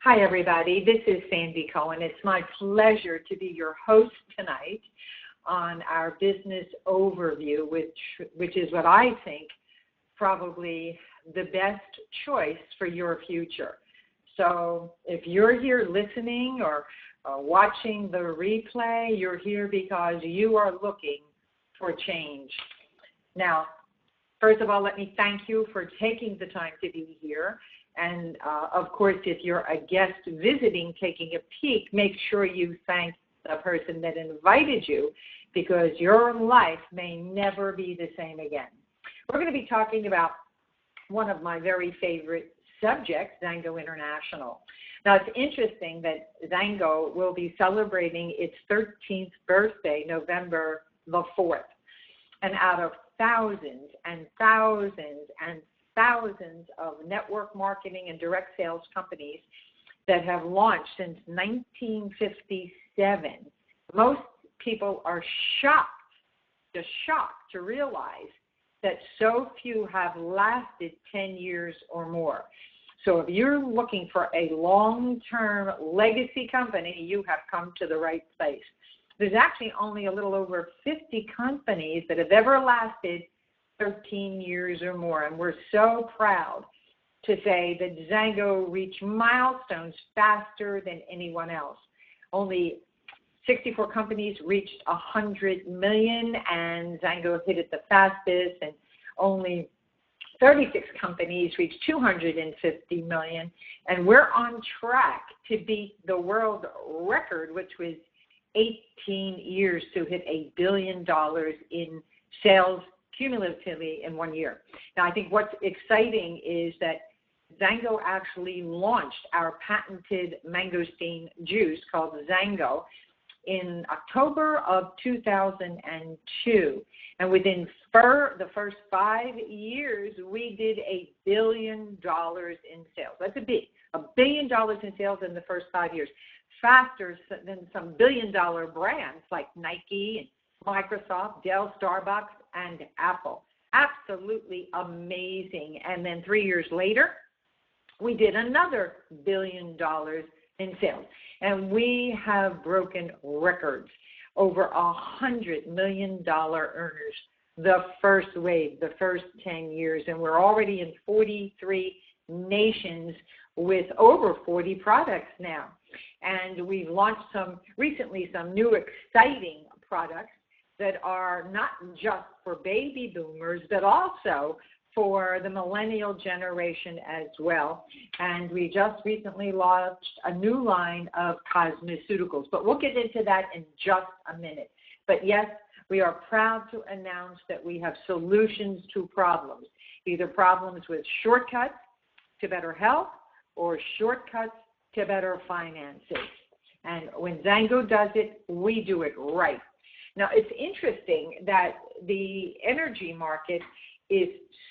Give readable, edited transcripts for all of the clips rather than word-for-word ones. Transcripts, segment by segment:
Hi, everybody. This is Sandy Cohen. It's my pleasure to be your host tonight on our business overview, which is what I think probably the best choice for your future. So if you're here listening or watching the replay, you're here because you are looking for change. Now, first of all, let me thank you for taking the time to be here. And, of course, if you're a guest visiting, taking a peek, make sure you thank the person that invited you, because your life may never be the same again. We're going to be talking about one of my very favorite subjects, XANGO International. Now, it's interesting that XANGO will be celebrating its 13th birthday, November the 4th. And out of thousands and thousands and thousands of network marketing and direct sales companies that have launched since 1957. Most people are just shocked to realize that so few have lasted 10 years or more. So if you're looking for a long-term legacy company, you have come to the right place. There's actually only a little over 50 companies that have ever lasted 13 years or more, and we're so proud to say that XANGO reached milestones faster than anyone else. Only 64 companies reached 100 million, and XANGO hit it the fastest, and only 36 companies reached 250 million, and we're on track to beat the world record, which was 18 years, to hit $1 billion in sales cumulatively in 1 year. Now, I think what's exciting is that XANGO actually launched our patented mangosteen juice called XANGO in October of 2002. And within the first 5 years, we did $1 billion in sales. That's $1 billion in sales in the first 5 years, faster than some billion-dollar brands like Nike and Microsoft, Dell, Starbucks, and Apple. Absolutely amazing. And then 3 years later, we did another $1 billion in sales. And we have broken records. Over $100 million earners the first wave, the first 10 years. And we're already in 43 nations with over 40 products now. And we've launched recently some new exciting products that are not just for baby boomers, but also for the millennial generation as well. And we just recently launched a new line of cosmeceuticals, but we'll get into that in just a minute. But yes, we are proud to announce that we have solutions to problems, either problems with shortcuts to better health or shortcuts to better finances. And when XANGO does it, we do it right. Now, it's interesting that the energy market is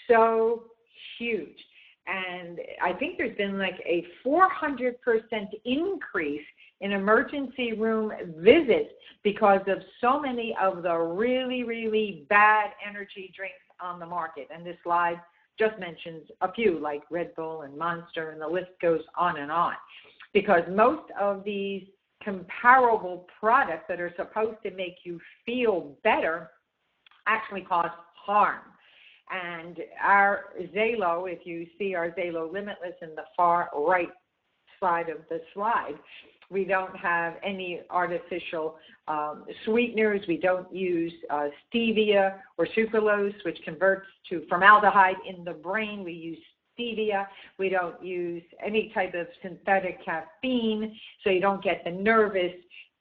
so huge. And I think there's been like a 400% increase in emergency room visits because of so many of the really, really bad energy drinks on the market. And this slide just mentions a few, like Red Bull and Monster, and the list goes on and on. Because most of these comparable products that are supposed to make you feel better actually cause harm. And our Zalo, if you see our Zalo Limitless in the far right side of the slide, we don't have any artificial sweeteners. We don't use stevia or sucralose, which converts to formaldehyde in the brain. We use stevia. We don't use any type of synthetic caffeine, so you don't get the nervous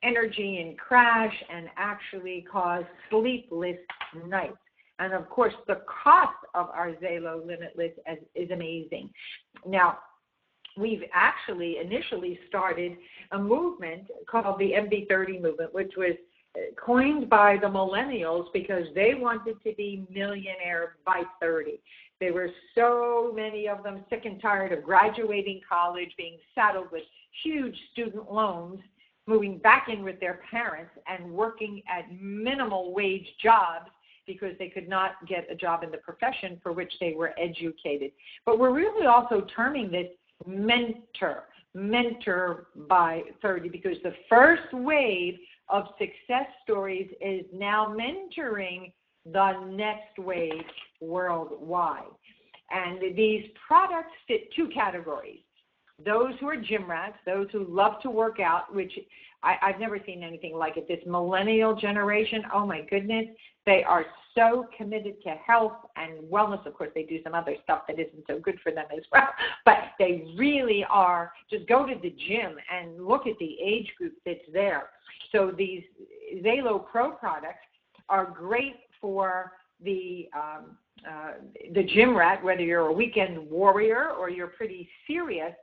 energy and crash and actually cause sleepless nights. And, of course, the cost of our Zalo Limitless is amazing. Now, we've actually initially started a movement called the MB30 movement, which was coined by the millennials because they wanted to be millionaire by 30. There were so many of them sick and tired of graduating college, being saddled with huge student loans, moving back in with their parents and working at minimal wage jobs because they could not get a job in the profession for which they were educated. But we're really also terming this mentor by 30, because the first wave of success stories is now mentoring the next wave worldwide. And these products fit two categories. Those who are gym rats, those who love to work out, which I've never seen anything like it. This millennial generation, oh my goodness, they are so committed to health and wellness. Of course, they do some other stuff that isn't so good for them as well, but they really are. Just go to the gym and look at the age group that's there. So these XANGO Pro products are great for the gym rat, whether you're a weekend warrior or you're pretty serious.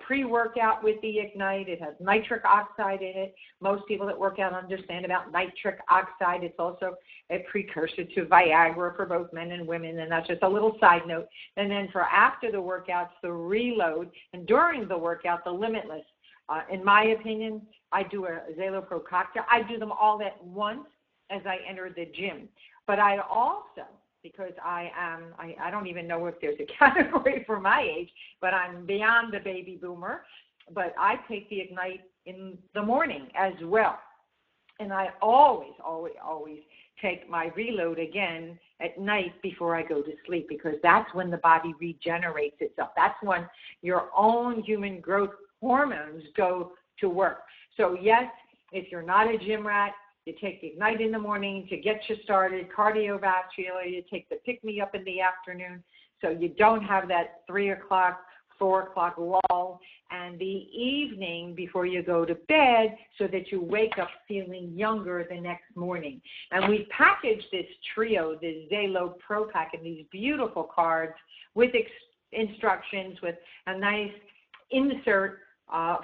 Pre-workout with the Ignite. It has nitric oxide in it. Most people that work out understand about nitric oxide. It's also a precursor to Viagra for both men and women, and that's just a little side note. And then for after the workouts, the reload, and during the workout, the limitless. In my opinion, I do a XANGO Pro cocktail. I do them all at once as I enter the gym. But I also, because I don't even know if there's a category for my age, but I'm beyond the baby boomer, but I take the Ignite in the morning as well. And I always take my reload again at night before I go to sleep, because that's when the body regenerates itself. That's when your own human growth hormones go to work. So yes, if you're not a gym rat, you take the Ignite in the morning to get you started, cardiovascular, you take the pick-me-up in the afternoon, so you don't have that 3 o'clock, 4 o'clock lull, and the evening before you go to bed so that you wake up feeling younger the next morning. And we package this trio, the XANGO Pro Pack, in these beautiful cards with instructions, with a nice insert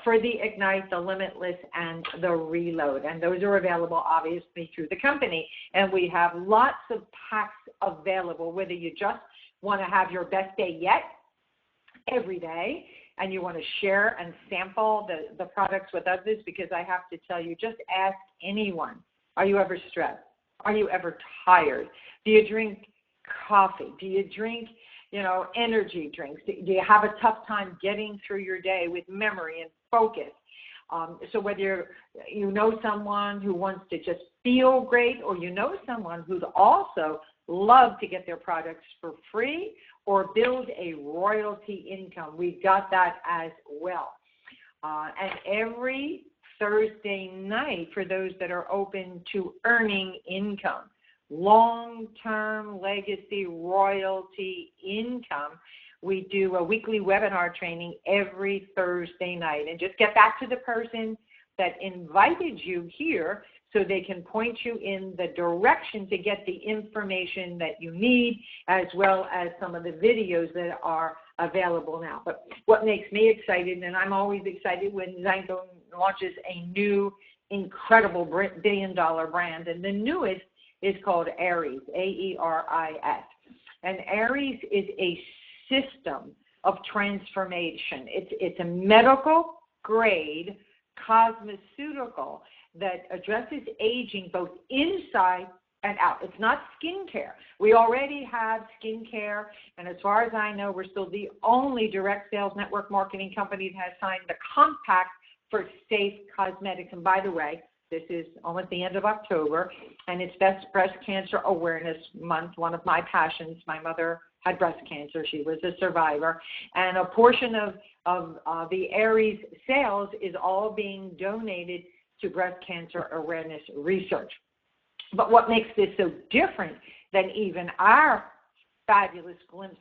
for the Ignite, the Limitless, and the Reload. And those are available, obviously, through the company. And we have lots of packs available, whether you just want to have your best day yet every day, and you want to share and sample the products with others, because I have to tell you, just ask anyone, are you ever stressed? Are you ever tired? Do you drink coffee? Do you drink energy drinks? Do you have a tough time getting through your day with memory and focus? So whether you know someone who wants to just feel great, or you know someone who'd also love to get their products for free or build a royalty income, we've got that as well. And every Thursday night, for those that are open to earning income, long-term legacy royalty income, we do a weekly webinar training every Thursday night. And just get back to the person that invited you here so they can point you in the direction to get the information that you need, as well as some of the videos that are available now. But what makes me excited, and I'm always excited when XANGO launches a new, incredible billion-dollar brand, and the newest is called Aeris, A-E-R-I-S. And Aeris is a system of transformation. It's a medical-grade cosmeceutical that addresses aging both inside and out. It's not skincare. We already have skincare, and as far as I know, we're still the only direct sales network marketing company that has signed the compact for safe cosmetics. And by the way, this is almost the end of October, and it's Breast Cancer Awareness Month, one of my passions. My mother had breast cancer. She was a survivor. And a portion of the Aeris sales is all being donated to breast cancer awareness research. But what makes this so different than even our fabulous Glimpse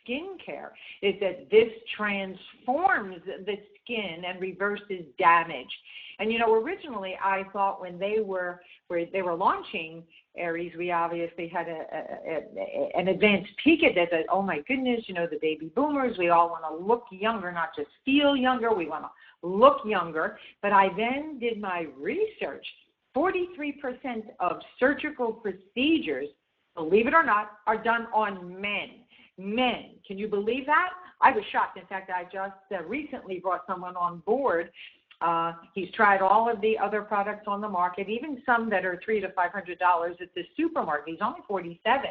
skincare is that this transforms the skin and reverses damage. And originally I thought when they were launching Aeris, we obviously had an advanced peek at that. Oh my goodness, the baby boomers, we all want to look younger, not just feel younger. We want to look younger. But I then did my research. 43% of surgical procedures, believe it or not, are done on men. Men, can you believe that? I was shocked. In fact, I just recently brought someone on board. He's tried all of the other products on the market, even some that are $300 to $500 at the supermarket. He's only 47,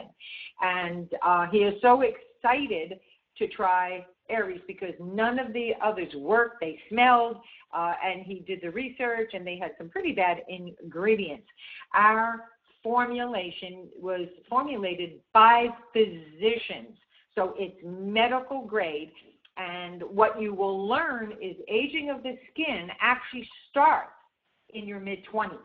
and he is so excited to try Aeris because none of the others worked. They smelled, and he did the research, and they had some pretty bad ingredients. Our formulation was formulated by physicians, so it's medical grade. And what you will learn is aging of the skin actually starts in your mid-20s.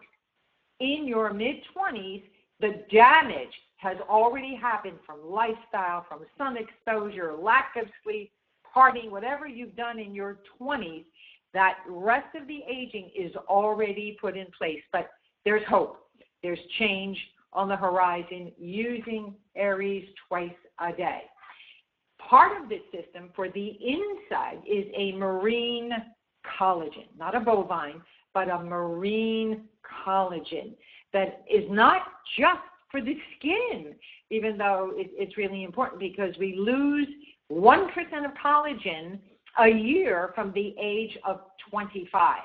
In your mid-20s, the damage has already happened from lifestyle, from sun exposure, lack of sleep, partying, whatever you've done in your 20s. That rest of the aging is already put in place. But there's hope. There's change on the horizon using Aeris twice a day. Part of this system for the inside is a marine collagen, not a bovine, but a marine collagen that is not just for the skin, even though it's really important because we lose 1% of collagen a year from the age of 25.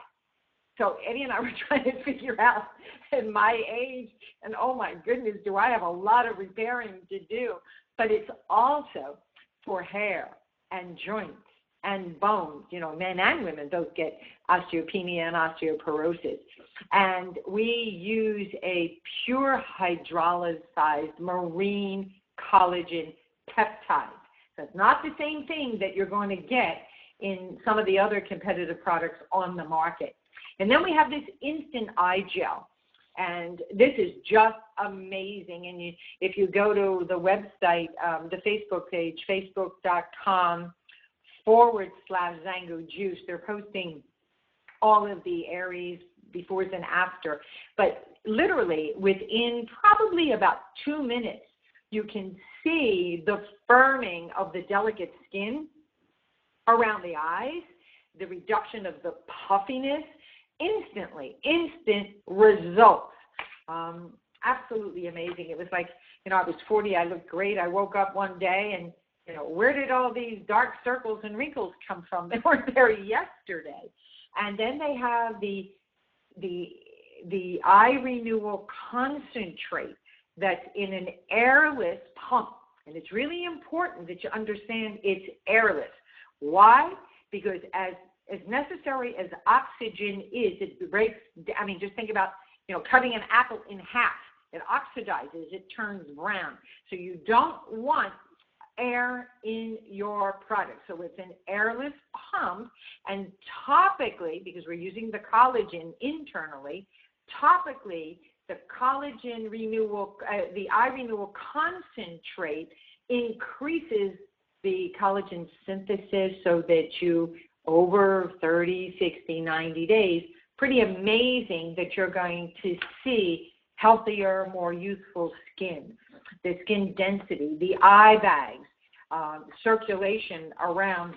So Eddie and I were trying to figure out at my age, and oh my goodness, do I have a lot of repairing to do. But it's also for hair and joints and bones. You know, men and women both get osteopenia and osteoporosis. And we use a pure hydrolyzed marine collagen peptide. So it's not the same thing that you're going to get in some of the other competitive products on the market. And then we have this instant eye gel. And this is just amazing. And if you go to the website, the Facebook page, facebook.com/XANGO Juice, they're posting all of the Aeris befores and after. But literally within probably about 2 minutes, you can see the firming of the delicate skin around the eyes, the reduction of the puffiness, instantly, instant results. Absolutely amazing. It was like, you know, I was 40, I looked great. I woke up one day and, you know, where did all these dark circles and wrinkles come from? They weren't there yesterday. And then they have the eye renewal concentrate that's in an airless pump. And it's really important that you understand it's airless. Why? Because as necessary as oxygen is, it breaks, I mean, just think about, you know, cutting an apple in half. It oxidizes, it turns brown. So you don't want air in your product. So it's an airless pump, and topically, because we're using the collagen internally, topically, the collagen renewal, the eye renewal concentrate increases the collagen synthesis so that you, over 30, 60, 90 days, pretty amazing that you're going to see healthier, more youthful skin, the skin density, the eye bags, circulation around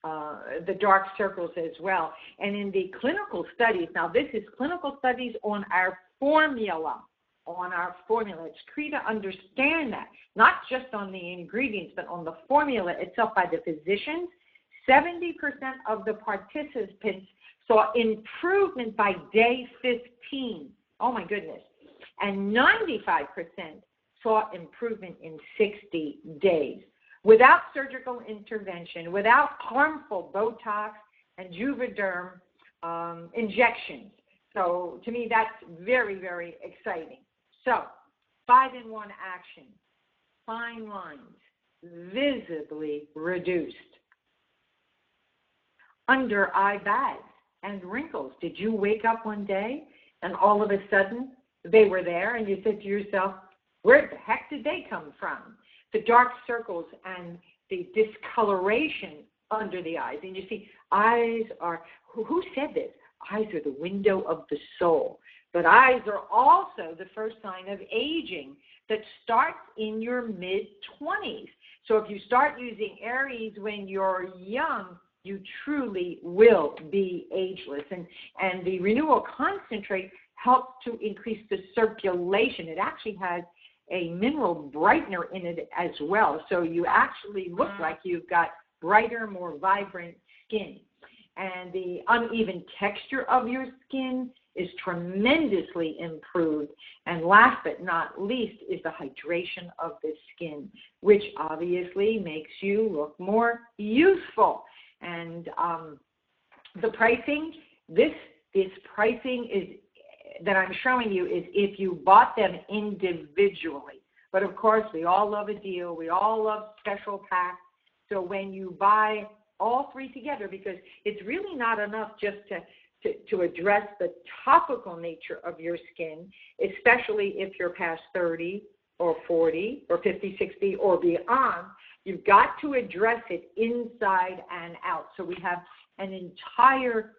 the dark circles as well. And in the clinical studies, now this is clinical studies on our formula. It's key to understand that, not just on the ingredients, but on the formula itself by the physicians. 70% of the participants saw improvement by day 15. Oh my goodness. And 95% saw improvement in 60 days without surgical intervention, without harmful Botox and Juvederm injections. So to me, that's very, very exciting. So 5-in-1 action, fine lines, visibly reduced. Under eye bags and wrinkles. Did you wake up one day and all of a sudden they were there and you said to yourself, where the heck did they come from? The dark circles and the discoloration under the eyes. And you see, eyes are, who said this? Eyes are the window of the soul. But eyes are also the first sign of aging that starts in your mid-20s. So if you start using Aeris when you're young, you truly will be ageless. And the renewal concentrate helps to increase the circulation. It actually has a mineral brightener in it as well. So you actually look like you've got brighter, more vibrant skin. And the uneven texture of your skin is tremendously improved. And last but not least is the hydration of the skin, which obviously makes you look more youthful. And the pricing, this pricing is that I'm showing you is if you bought them individually. But of course, we all love a deal. We all love special packs. So when you buy all three together, because it's really not enough just to address the topical nature of your skin, especially if you're past 30 or 40 or 50, 60 or beyond. You've got to address it inside and out. So we have an entire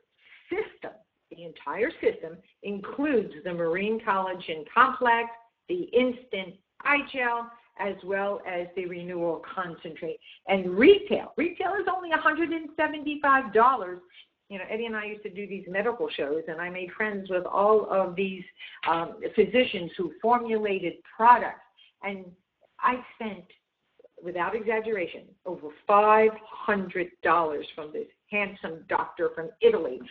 system. The entire system includes the marine collagen complex, the instant eye gel, as well as the renewal concentrate. And retail is only $175. You know, Eddie and I used to do these medical shows, and I made friends with all of these physicians who formulated products. And I spent, without exaggeration, over $500 from this handsome doctor from Italy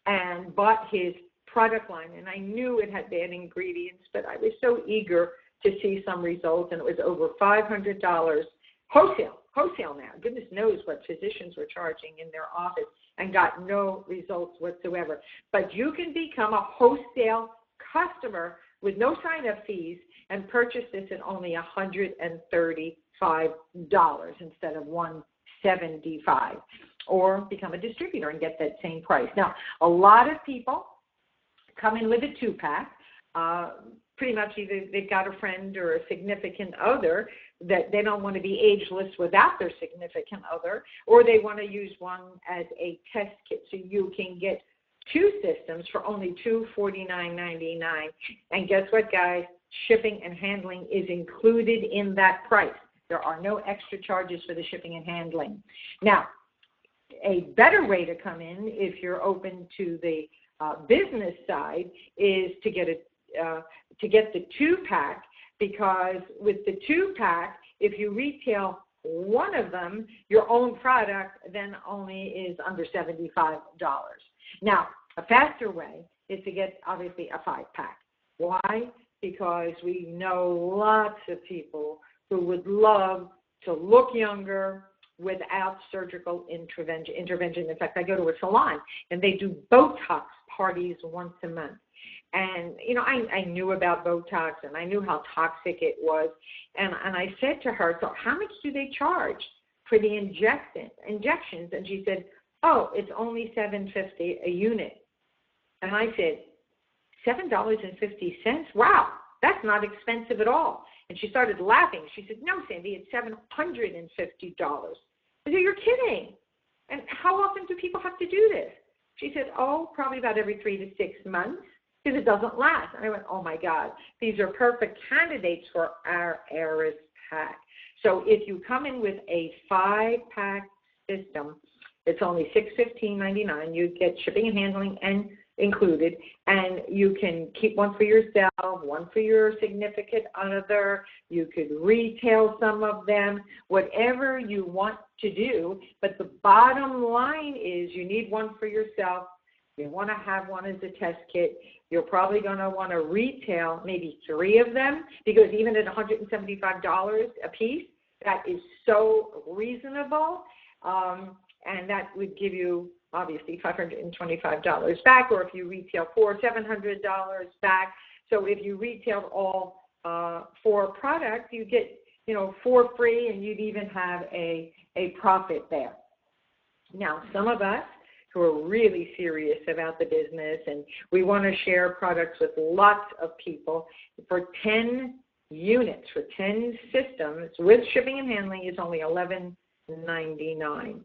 and bought his product line. And I knew it had bad ingredients, but I was so eager to see some results, and it was over $500 wholesale now. Goodness knows what physicians were charging in their office and got no results whatsoever. But you can become a wholesale customer with no sign-up fees and purchase this at only $135 instead of $175, or become a distributor and get that same price. Now, a lot of people come in with a two-pack. Pretty much either they've got a friend or a significant other that they don't want to be ageless without their significant other, or they want to use one as a test kit. So you can get two systems for only $249.99. And guess what, guys? Shipping and handling is included in that price. There are no extra charges for the shipping and handling. Now, a better way to come in, if you're open to the business side, is to get the two-pack, because with the two-pack, if you retail one of them, your own product then only is under $75. Now, a faster way is to get, obviously, a 5-pack. Why? Because we know lots of people who would love to look younger without surgical intervention. In fact, I go to a salon, and they do Botox parties once a month. And, you know, I knew about Botox, and I knew how toxic it was. And I said to her, so how much do they charge for the injections? And she said, oh, it's only $7.50 a unit. And I said, $7.50? Wow, that's not expensive at all. And she started laughing. She said, no, Sandy, it's $750. I said, you're kidding. And how often do people have to do this? She said, oh, probably about every 3 to 6 months, because it doesn't last. And I went, oh, my God, these are perfect candidates for our Aeris pack. So if you come in with a 5-pack system, it's only $615.99. You get shipping and handling and included, and you can keep one for yourself, one for your significant other. You could retail some of them, whatever you want to do. But the bottom line is you need one for yourself. You want to have one as a test kit. You're probably going to want to retail maybe 3 of them, because even at $175 a piece, that is so reasonable. And that would give you, obviously, $525 back, or if you retail 4, $700 back. So if you retailed all 4 products, you get, 4 free, and you'd even have a profit there. Now, some of us who are really serious about the business, and we want to share products with lots of people, for 10 units, for 10 systems, with shipping and handling, is only $1,199.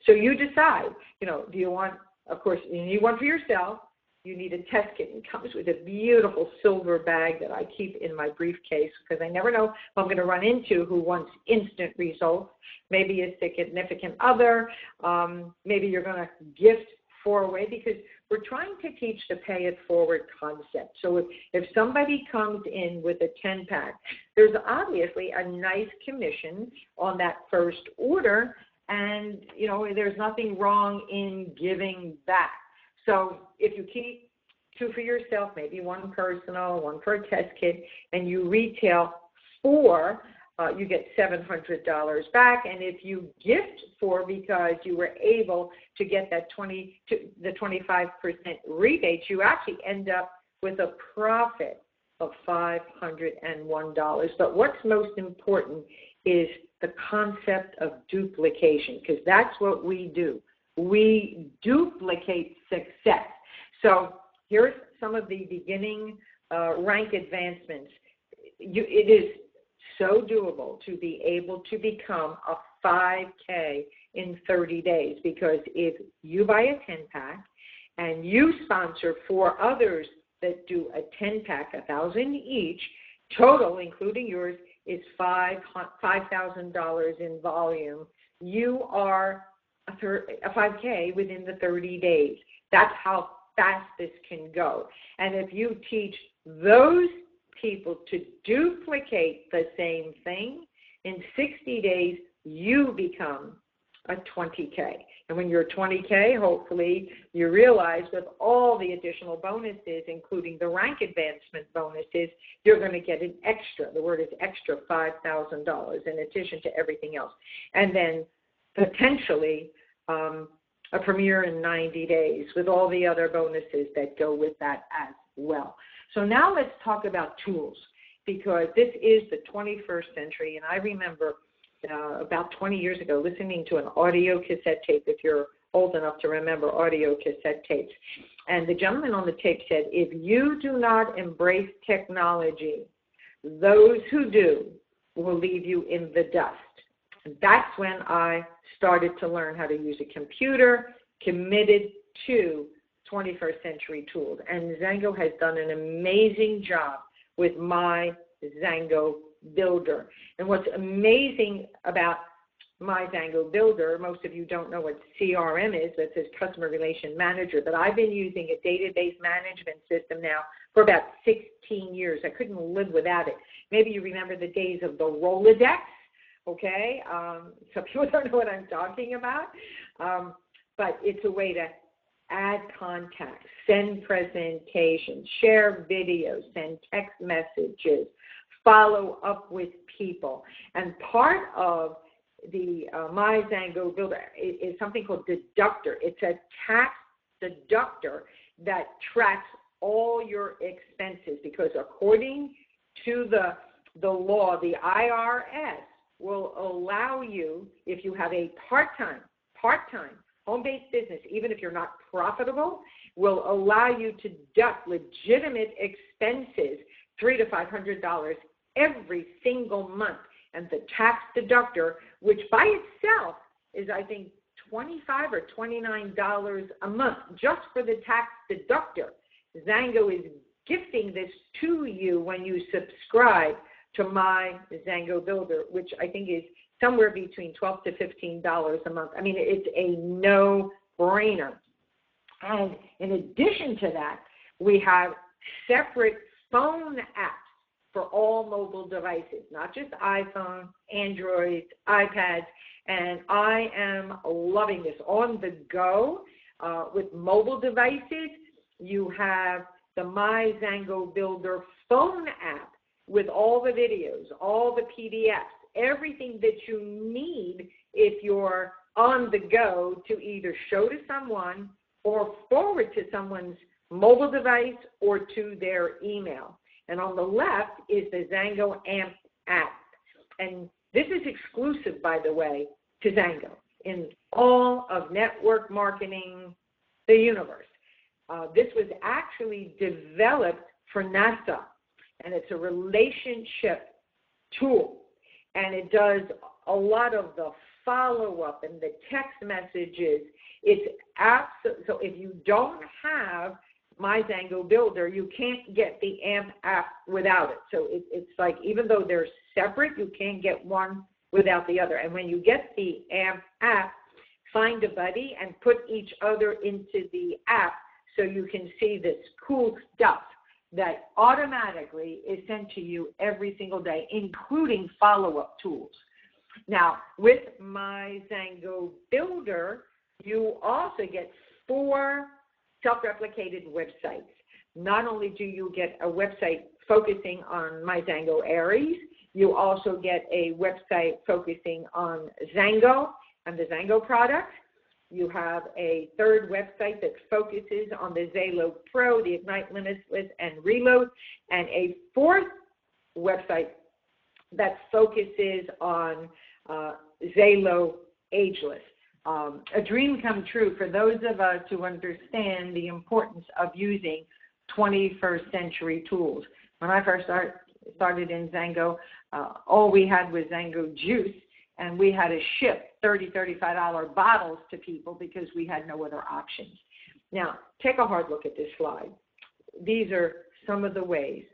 So you decide, do you want, of course, you need one for yourself. You need a test kit. It comes with a beautiful silver bag that I keep in my briefcase, because I never know if I'm going to run into who wants instant results. Maybe a significant other. Maybe you're going to gift 4 away, because we're trying to teach the pay it forward concept. So if somebody comes in with a 10-pack, there's obviously a nice commission on that first order, and there's nothing wrong in giving back. So if you keep 2 for yourself, maybe 1 personal, 1 for a test kit, and you retail 4, you get $700 back. And if you gift 4 because you were able to get that 25% rebate, you actually end up with a profit of $501. But what's most important is the concept of duplication, because that's what we do. We duplicate success. So here's some of the beginning rank advancements. It is so doable to be able to become a 5K in 30 days, because if you buy a 10-pack and you sponsor 4 others that do a 10-pack, 1,000 each, total, including yours, is $5,000 in volume. You are a 5K within the 30 days. That's how fast this can go. And if you teach those people to duplicate the same thing, in 60 days, you become a 20K. And when you're 20K, hopefully you realize with all the additional bonuses, including the rank advancement bonuses, you're going to get an extra, the word is extra, $5,000 in addition to everything else. And then potentially a premiere in 90 days with all the other bonuses that go with that as well. So now let's talk about tools, because this is the 21st century. And I remember about 20 years ago listening to an audio cassette tape, if you're old enough to remember audio cassette tapes. And the gentleman on the tape said, if you do not embrace technology, those who do will leave you in the dust. And that's when I started to learn how to use a computer, committed to 21st century tools. And XANGO has done an amazing job with my XANGO Builder. And what's amazing about my XANGO Builder, most of you don't know what CRM is, that says Customer Relation Manager, but I've been using a database management system now for about 16 years. I couldn't live without it. Maybe you remember the days of the Rolodex, okay? Some people don't know what I'm talking about, but it's a way to add contacts, send presentations, share videos, send text messages, follow up with people. And part of the My XANGO Builder is something called Deductor. It's a tax deductor that tracks all your expenses, because according to the law, the IRS will allow you, if you have a part-time, home-based business, even if you're not profitable, will allow you to deduct legitimate expenses, $300 to $500 every single month. And the tax deductor, which by itself is, I think, $25 or $29 a month just for the tax deductor. XANGO is gifting this to you when you subscribe to my XANGO Builder, which I think is somewhere between $12 to $15 a month. I mean, it's a no-brainer. And in addition to that, we have separate phone apps for all mobile devices, not just iPhone, Android, iPads, and I am loving this. On the go with mobile devices, you have the My XANGO Builder phone app with all the videos, all the PDFs, everything that you need if you're on the go to either show to someone or forward to someone's mobile device or to their email. And on the left is the XANGO AMP app. And this is exclusive, by the way, to XANGO in all of network marketing, the universe. This was actually developed for NASA, and it's a relationship tool. And it does a lot of the follow-up and the text messages. It's so if you don't have My XANGO Builder, you can't get the AMP app without it. So it's like, even though they're separate, you can't get one without the other. And when you get the AMP app, find a buddy and put each other into the app so you can see this cool stuff that automatically is sent to you every single day, including follow-up tools. Now, with My XANGO Builder, you also get 4 self-replicated websites. Not only do you get a website focusing on my XANGO Aeris, you also get a website focusing on XANGO and the XANGO products. You have a third website that focuses on the Zalo Pro, the Ignite Limitless and Reload, and a fourth website that focuses on Zalo Ageless. A dream come true for those of us who understand the importance of using 21st century tools. When I first started in XANGO, all we had was XANGO juice, and we had to ship $30, $35 bottles to people because we had no other options. Now, take a hard look at this slide. These are some of the ways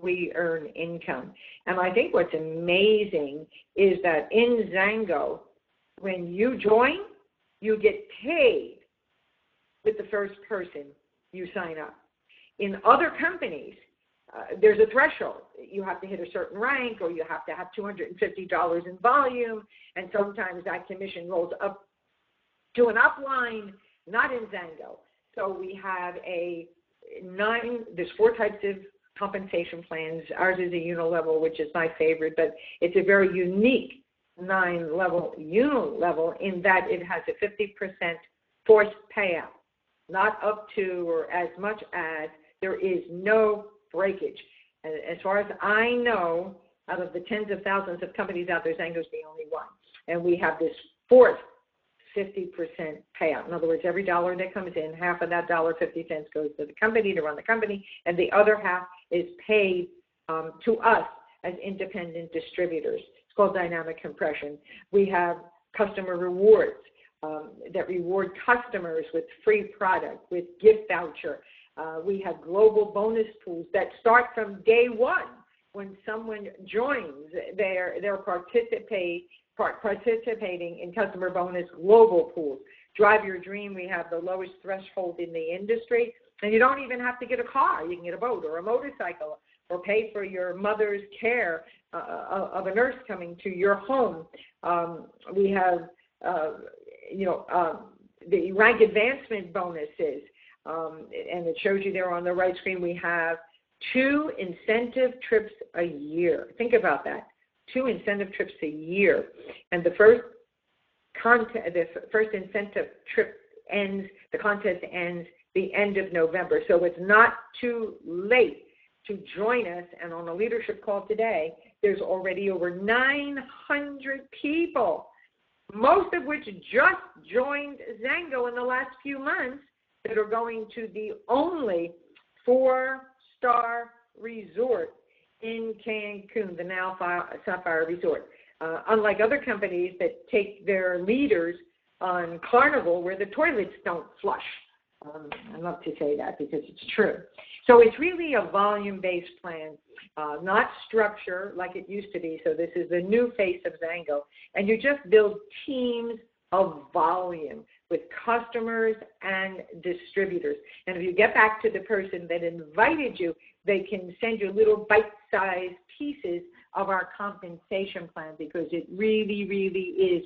we earn income. And I think what's amazing is that in XANGO, when you join, you get paid with the first person you sign up. In other companies, there's a threshold. You have to hit a certain rank, or you have to have $250 in volume, and sometimes that commission rolls up to an upline, not in XANGO. So we have there's 4 types of compensation plans. Ours is a unilevel, which is my favorite, but it's a very unique 9-level unilevel in that it has a 50% forced payout, not up to or as much as. There is no breakage. As far as I know, out of the tens of thousands of companies out there, XANGO's the only one. And we have this fourth 50% payout. In other words, every dollar that comes in, half of that $1.50 goes to the company to run the company, and the other half is paid to us as independent distributors. It's called dynamic compression. We have customer rewards that reward customers with free product, with gift voucher. We have global bonus pools that start from day one. When someone joins, they're participating in customer bonus global pools. Drive Your Dream, we have the lowest threshold in the industry, and you don't even have to get a car. You can get a boat or a motorcycle, or pay for your mother's care of a nurse coming to your home. We have, the rank advancement bonuses. And it shows you there on the right screen, we have 2 incentive trips a year. Think about that, 2 incentive trips a year. And the first incentive trip the contest ends the end of November. So it's not too late to join us. And on a leadership call today, there's already over 900 people, most of which just joined XANGO in the last few months, that are going to the only 4-star resort in Cancun, the now Sapphire Resort. Unlike other companies that take their leaders on Carnival where the toilets don't flush. I love to say that because it's true. So it's really a volume-based plan, not structure like it used to be. So this is the new face of XANGO. And you just build teams of volume with customers and distributors. And if you get back to the person that invited you, they can send you little bite-sized pieces of our compensation plan, because it really, really is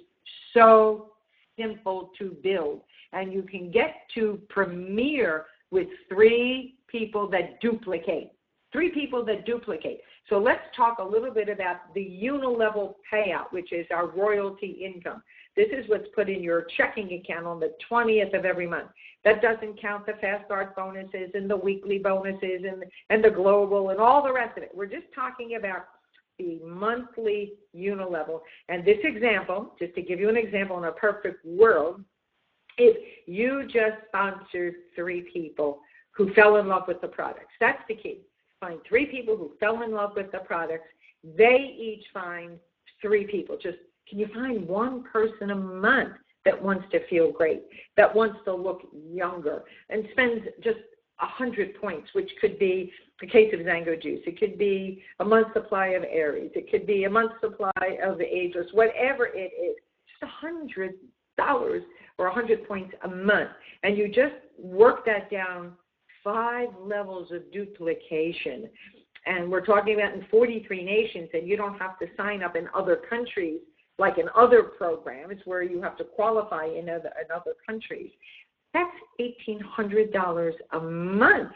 so simple to build. And you can get to premier with 3 people that duplicate. 3 people that duplicate. So let's talk a little bit about the unilevel payout, which is our royalty income. This is what's put in your checking account on the 20th of every month. That doesn't count the fast start bonuses and the weekly bonuses and the global and all the rest of it. We're just talking about the monthly unilevel. And this example, just to give you an example in a perfect world, if you just sponsored 3 people who fell in love with the products, that's the key. Find 3 people who fell in love with the products. They each find 3 people. Just, can you find one person a month that wants to feel great, that wants to look younger, and spends just 100 points, which could be a case of XANGO juice. It could be a month's supply of Aeris. It could be a month's supply of the Ageless, whatever it is. Just $100 or 100 points a month. And you just work that down 5 levels of duplication. And we're talking about in 43 nations, and you don't have to sign up in other countries like in other programs where you have to qualify in other countries. That's $1,800 a month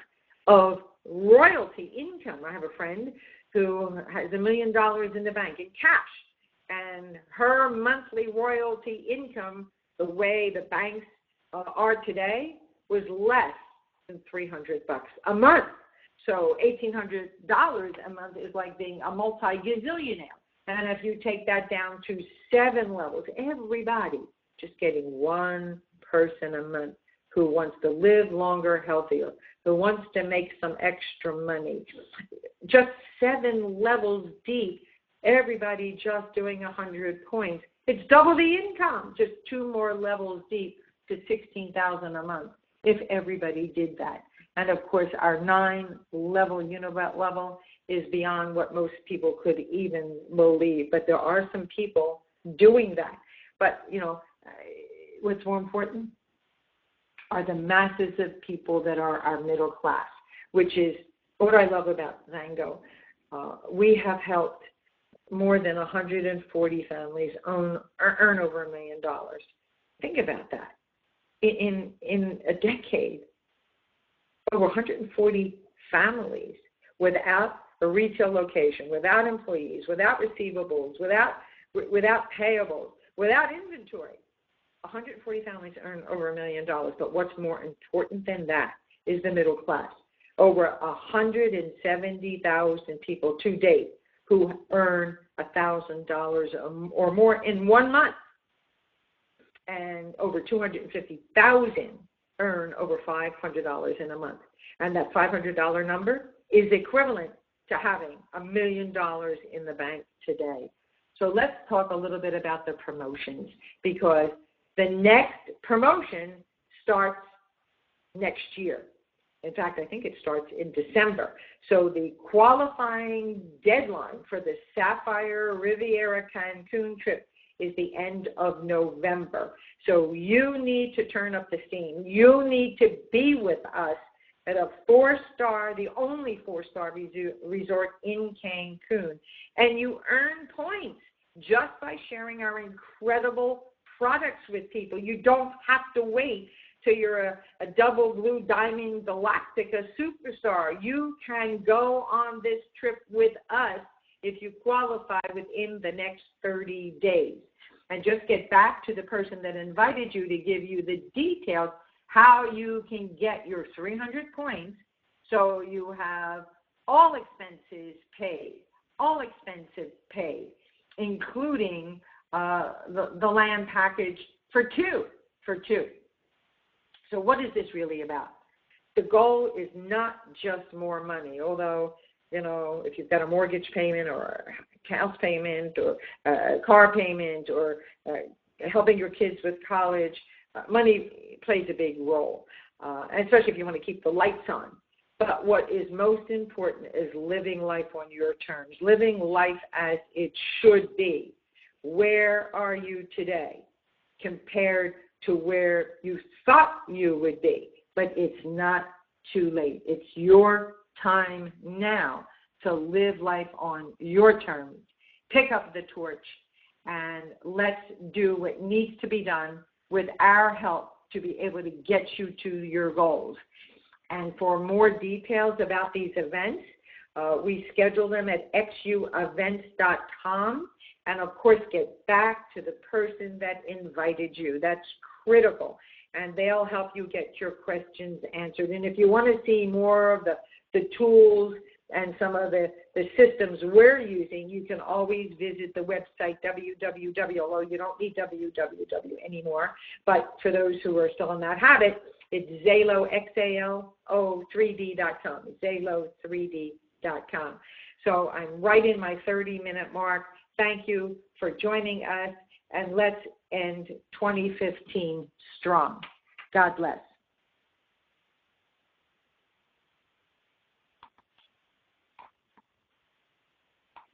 of royalty income. I have a friend who has $1 million in the bank in cash, and her monthly royalty income, the way the banks are today, was less than $300 a month. So $1,800 a month is like being a multi-gazillionaire. And if you take that down to 7 levels, everybody just getting one person a month who wants to live longer, healthier, who wants to make some extra money. Just 7 levels deep, everybody just doing 100 points. It's double the income, just 2 more levels deep to $16,000 a month if everybody did that. And of course, our 9-level unibet level is beyond what most people could even believe. But there are some people doing that. But, you know, what's more important are the masses of people that are our middle class, which is what I love about XANGO. We have helped more than 140 families earn over $1 million. Think about that. In a decade, over 140 families without a retail location, without employees, without receivables, without payables, without inventory. 140 families earn over $1 million. But what's more important than that is the middle class. Over 170,000 people to date who earn $1,000 or more in 1 month. And over 250,000 earn over $500 in a month. And that $500 number is equivalent to having $1 million in the bank today. So let's talk a little bit about the promotions, because the next promotion starts next year. In fact, I think it starts in December. So the qualifying deadline for the Sapphire Riviera Cancun trip is the end of November. So you need to turn up the steam. You need to be with us at a 4-star, the only 4-star resort in Cancun. And you earn points just by sharing our incredible products with people. You don't have to wait till you're a double blue diamond Galactica superstar. You can go on this trip with us if you qualify within the next 30 days. And just get back to the person that invited you to give you the details how you can get your 300 points so you have all expenses paid, including the land package for two. So what is this really about? The goal is not just more money, although, you know, if you've got a mortgage payment or a house payment or a car payment or helping your kids with college, money plays a big role, and especially if you want to keep the lights on. But what is most important is living life on your terms, living life as it should be. Where are you today compared to where you thought you would be? But it's not too late. It's your time now to live life on your terms. Pick up the torch and let's do what needs to be done with our help to be able to get you to your goals. And for more details about these events, we schedule them at xuevents.com. And, of course, get back to the person that invited you. That's critical. And they'll help you get your questions answered. And if you want to see more of the tools and some of the systems we're using, you can always visit the website www, although you don't need www anymore. But for those who are still in that habit, it's Xalo, XALO3D.com, Xalo3D.com. So I'm right in my 30-minute mark. Thank you for joining us, and let's end 2015 strong. God bless.